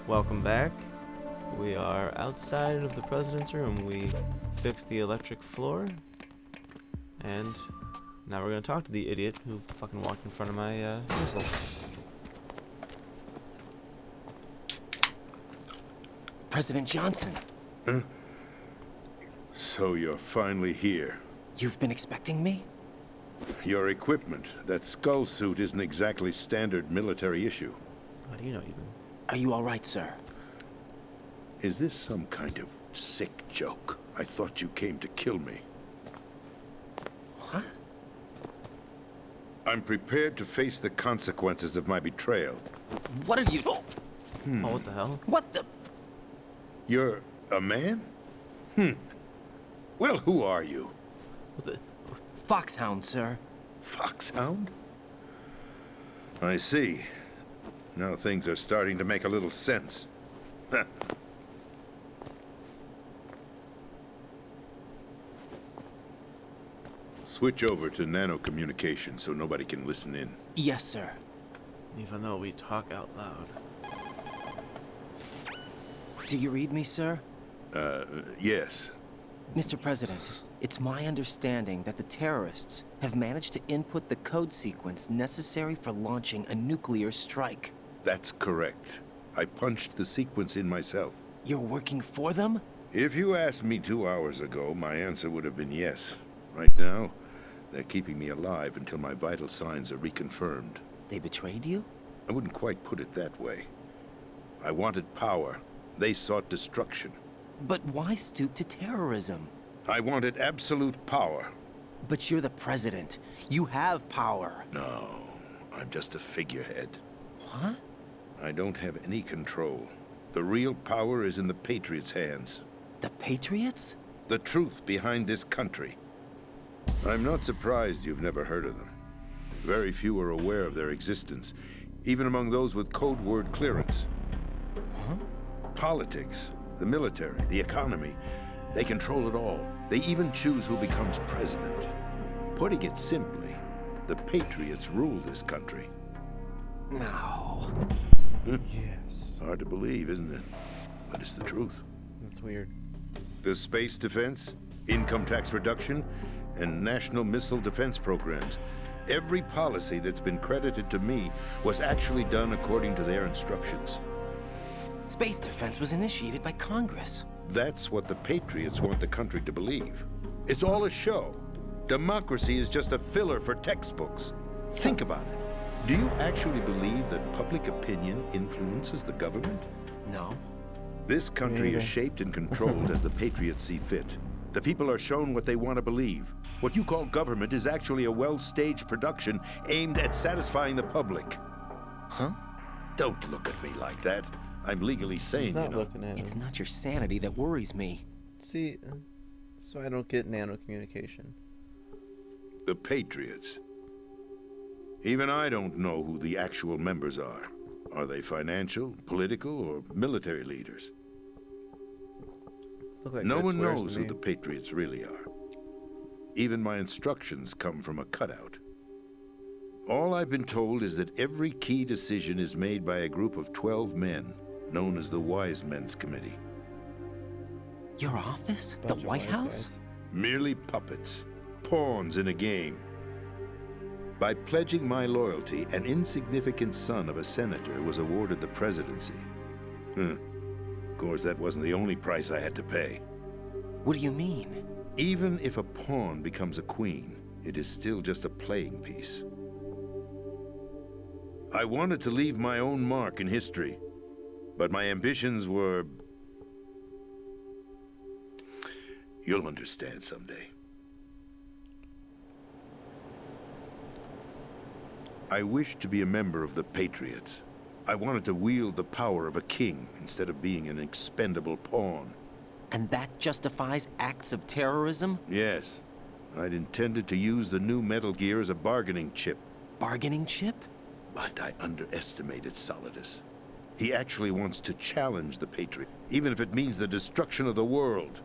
Welcome back. We are outside of the president's room. We fixed the electric floor, and now we're gonna talk to the idiot who fucking walked in front of my missiles. President Johnson. Huh? So you're finally here. You've been expecting me? Your equipment, that skull suit, isn't exactly standard military issue. How do you know even? Are you all right, sir? Is this some kind of sick joke? I thought you came to kill me. What? I'm prepared to face the consequences of my betrayal. What are you... Oh, what the hell? What the... You're a man? Well, who are you? What the? Foxhound, sir. Foxhound? I see. Now things are starting to make a little sense. Switch over to nano-communication so nobody can listen in. Yes, sir. Even though we talk out loud. Do you read me, sir? Yes. Mr. President, it's my understanding that the terrorists have managed to input the code sequence necessary for launching a nuclear strike. That's correct. I punched the sequence in myself. You're working for them? If you asked me 2 hours ago, my answer would have been yes. Right now, they're keeping me alive until my vital signs are reconfirmed. They betrayed you? I wouldn't quite put it that way. I wanted power. They sought destruction. But why stoop to terrorism? I wanted absolute power. But you're the president. You have power. No, I'm just a figurehead. What? I don't have any control. The real power is in the Patriots' hands. The Patriots? The truth behind this country. I'm not surprised you've never heard of them. Very few are aware of their existence, even among those with code word clearance. Huh? Politics, the military, the economy, they control it all. They even choose who becomes president. Putting it simply, the Patriots rule this country. No. Yes. Hard to believe, isn't it? But it's the truth. That's weird. The space defense, income tax reduction, and national missile defense programs. Every policy that's been credited to me was actually done according to their instructions. Space defense was initiated by Congress. That's what the Patriots want the country to believe. It's all a show. Democracy is just a filler for textbooks. Think about it. Do you actually believe that public opinion influences the government? No. This country is shaped and controlled as the Patriots see fit. The people are shown what they want to believe. What you call government is actually a well-staged production aimed at satisfying the public. Huh? Don't look at me like that. I'm legally sane, He's not you know. looking at It's him. not your sanity that worries me. See, so I don't get nano communication. The Patriots. Even I don't know who the actual members are. Are they financial, political, or military leaders? Look like No red one squares knows to who me. the Patriots really are. Even my instructions come from a cutout. All I've been told is that every key decision is made by a group of 12 men, known as the Wise Men's Committee. Your office? Bunch The of White wise House? guys. Merely puppets, pawns in a game. By pledging my loyalty, an insignificant son of a senator was awarded the presidency. Of course, that wasn't the only price I had to pay. What do you mean? Even if a pawn becomes a queen, it is still just a playing piece. I wanted to leave my own mark in history, but my ambitions were... You'll understand someday. I wished to be a member of the Patriots. I wanted to wield the power of a king instead of being an expendable pawn. And that justifies acts of terrorism? Yes, I'd intended to use the new Metal Gear as a bargaining chip. Bargaining chip? But I underestimated Solidus. He actually wants to challenge the Patriot, even if it means the destruction of the world.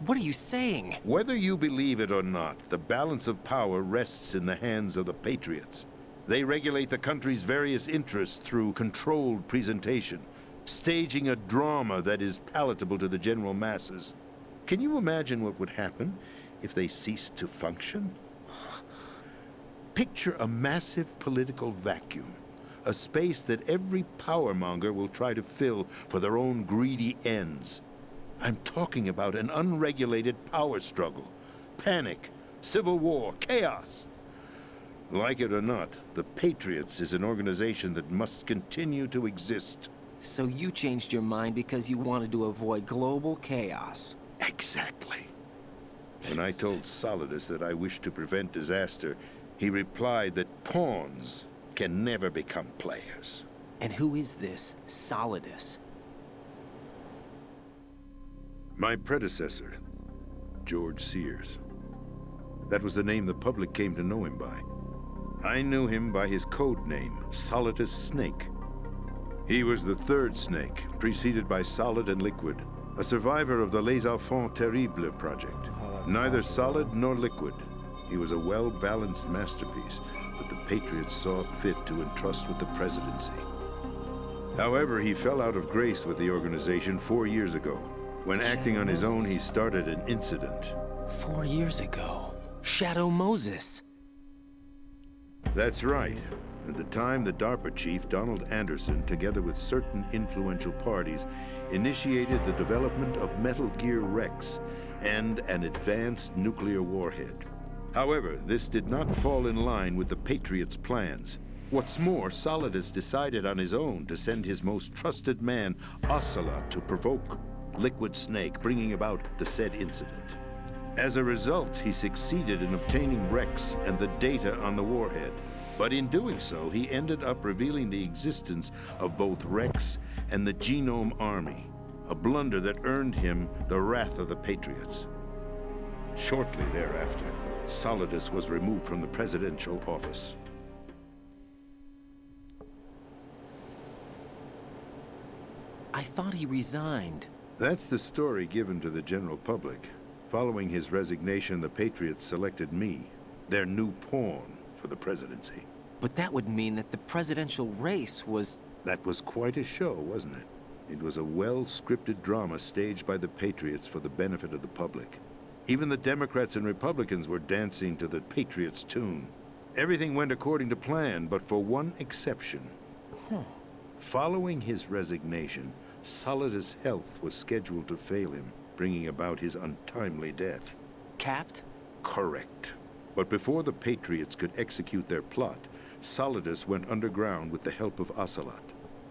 What are you saying? Whether you believe it or not, the balance of power rests in the hands of the Patriots. They regulate the country's various interests through controlled presentation, staging a drama that is palatable to the general masses. Can you imagine what would happen if they ceased to function? Picture a massive political vacuum, a space that every powermonger will try to fill for their own greedy ends. I'm talking about an unregulated power struggle, panic, civil war, chaos. Like it or not, the Patriots is an organization that must continue to exist. So you changed your mind because you wanted to avoid global chaos. Exactly. When I told Solidus that I wished to prevent disaster, he replied that pawns can never become players. And who is this Solidus? My predecessor, George Sears. That was the name the public came to know him by. I knew him by his code name, Solidus Snake. He was the third snake, preceded by Solid and Liquid, a survivor of the Les Enfants Terribles project. Neither solid nor liquid. He was a well-balanced masterpiece that the Patriots saw fit to entrust with the presidency. However, he fell out of grace with the organization 4 years ago. When acting on his own, he started an incident. 4 years ago. Shadow Moses. That's right. At the time, the DARPA chief, Donald Anderson, together with certain influential parties, initiated the development of Metal Gear Rex and an advanced nuclear warhead. However, this did not fall in line with the Patriots' plans. What's more, Solidus decided on his own to send his most trusted man, Ocelot, to provoke Liquid Snake, bringing about the said incident. As a result, he succeeded in obtaining Rex and the data on the warhead. But in doing so, he ended up revealing the existence of both Rex and the Genome Army, a blunder that earned him the wrath of the Patriots. Shortly thereafter, Solidus was removed from the presidential office. I thought he resigned. That's the story given to the general public. Following his resignation, the Patriots selected me, their new pawn, for the presidency. But that would mean that the presidential race was... That was quite a show, wasn't it? It was a well-scripted drama staged by the Patriots for the benefit of the public. Even the Democrats and Republicans were dancing to the Patriots' tune. Everything went according to plan, but for one exception. Following his resignation, Solidus' health was scheduled to fail him, bringing about his untimely death. Capped? Correct. But before the Patriots could execute their plot, Solidus went underground with the help of Ocelot.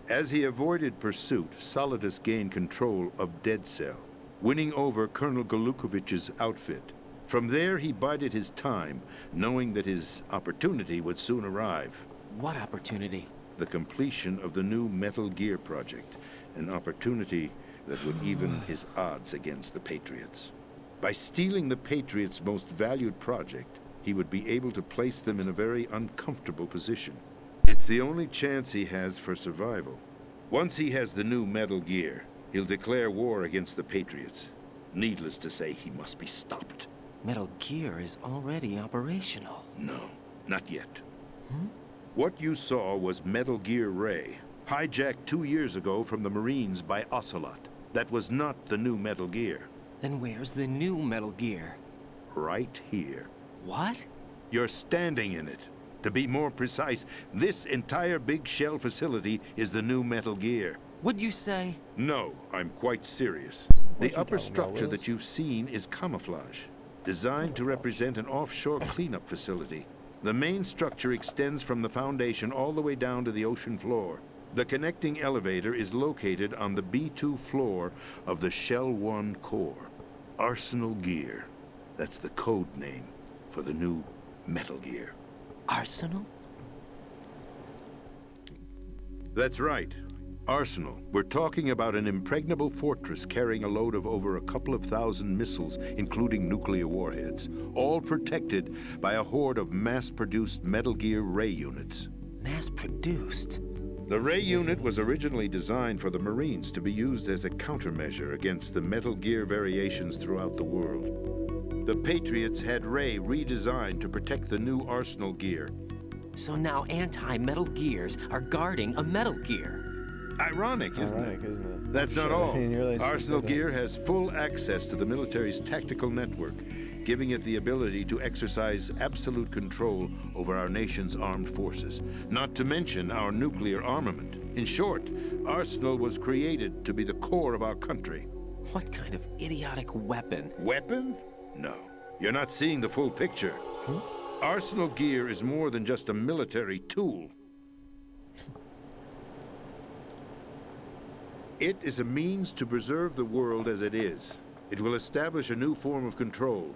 As he avoided pursuit, Solidus gained control of Dead Cell, winning over Colonel Golukovich's outfit. From there, he bided his time, knowing that his opportunity would soon arrive. What opportunity? The completion of the new Metal Gear project, an opportunity that would even his odds against the Patriots. By stealing the Patriots' most valued project, he would be able to place them in a very uncomfortable position. It's the only chance he has for survival. Once he has the new Metal Gear, he'll declare war against the Patriots. Needless to say, he must be stopped. Metal Gear is already operational. No, not yet. What you saw was Metal Gear Ray, hijacked 2 years ago from the Marines by Ocelot. That was not the new Metal Gear. Then where's the new Metal Gear? Right here. What? You're standing in it. To be more precise, this entire big shell facility is the new Metal Gear. What'd you say? No, I'm quite serious. The upper structure that you've seen is camouflage, designed to represent an offshore cleanup facility. The main structure extends from the foundation all the way down to the ocean floor. The connecting elevator is located on the B2 floor of the Shell 1 core. Arsenal Gear. That's the code name for the new Metal Gear. Arsenal? That's right. Arsenal. We're talking about an impregnable fortress carrying a load of over a couple of thousand missiles, including nuclear warheads, all protected by a horde of mass-produced Metal Gear Ray units. Mass-produced? The Ray unit was originally designed for the Marines to be used as a countermeasure against the Metal Gear variations throughout the world. The Patriots had Ray redesigned to protect the new Arsenal Gear. So now anti-Metal Gears are guarding a Metal Gear. Ironic, isn't Ironic, it? isn't it? That's not Sure, I all. didn't realize you Arsenal said that. Gear has full access to the military's tactical network, giving it the ability to exercise absolute control over our nation's armed forces, not to mention our nuclear armament. In short, Arsenal was created to be the core of our country. What kind of idiotic weapon? Weapon? No. You're not seeing the full picture. Arsenal Gear is more than just a military tool. It is a means to preserve the world as it is. It will establish a new form of control,